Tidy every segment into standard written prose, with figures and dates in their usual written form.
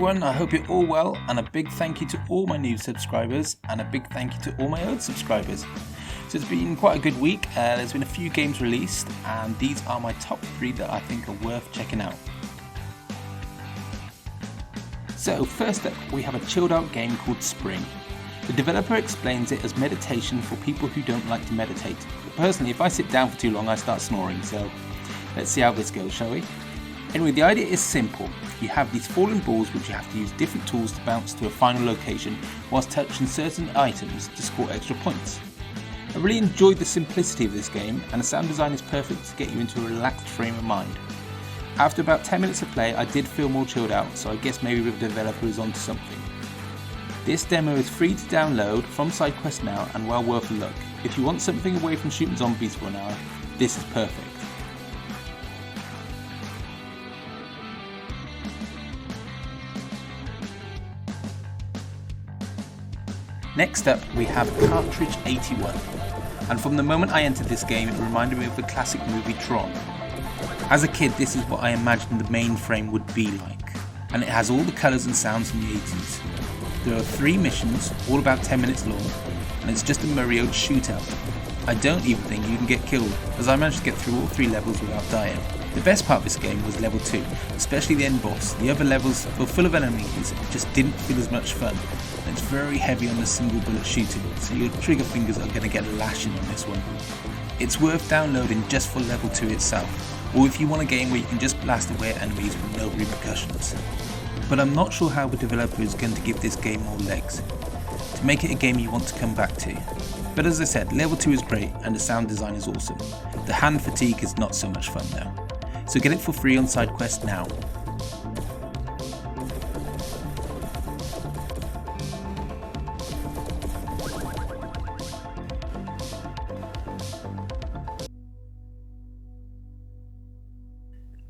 everyone, I hope you're all well, and a big thank you to all my new subscribers and a big thank you to all my old subscribers. So it's been quite a good week. There's been a few games released and these are my top 3 that I think are worth checking out. So first up we have a chilled out game called Spring. The developer explains it as meditation for people who don't like to meditate. But personally, if I sit down for too long I start snoring, so let's see how this goes, shall we? Anyway, the idea is simple. You have these falling balls which you have to use different tools to bounce to a final location whilst touching certain items to score extra points. I really enjoyed the simplicity of this game and the sound design is perfect to get you into a relaxed frame of mind. After about 10 minutes of play I did feel more chilled out, so I guess maybe the developer is onto something. This demo is free to download from SideQuest now and well worth a look. If you want something away from shooting zombies for an hour, this is perfect. Next up we have Cartridge 81, and from the moment I entered this game it reminded me of the classic movie Tron. As a kid this is what I imagined the mainframe would be like, and it has all the colours and sounds from the 80s. There are 3 missions, all about 10 minutes long, and it's just a Mario shootout. I don't even think you can get killed, as I managed to get through all 3 levels without dying. The best part of this game was level 2, especially the end boss. The other levels were full of enemies, it just didn't feel as much fun. And it's very heavy on the single bullet shooting, so your trigger fingers are going to get a lashing on this one. It's worth downloading just for level 2 itself, or if you want a game where you can just blast away at enemies with no repercussions. But I'm not sure how the developer is going to give this game more legs, to make it a game you want to come back to. But as I said, level 2 is great and the sound design is awesome. The hand fatigue is not so much fun though. So get it for free on SideQuest now.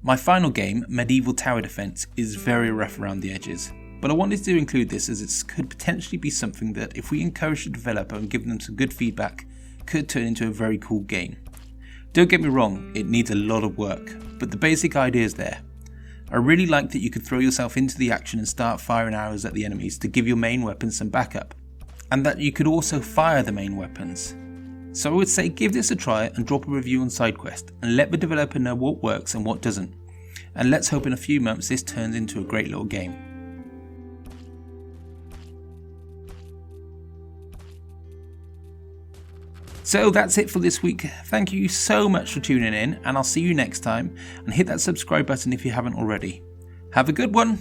My final game, Medieval Tower Defense, is very rough around the edges, but I wanted to include this as it could potentially be something that, if we encourage the developer and give them some good feedback, could turn into a very cool game. Don't get me wrong, it needs a lot of work, but the basic idea is there. I really like that you could throw yourself into the action and start firing arrows at the enemies to give your main weapons some backup, and that you could also fire the main weapons. So I would say give this a try and drop a review on SideQuest and let the developer know what works and what doesn't. And let's hope in a few months this turns into a great little game. So that's it for this week. Thank you so much for tuning in and I'll see you next time, and hit that subscribe button if you haven't already. Have a good one.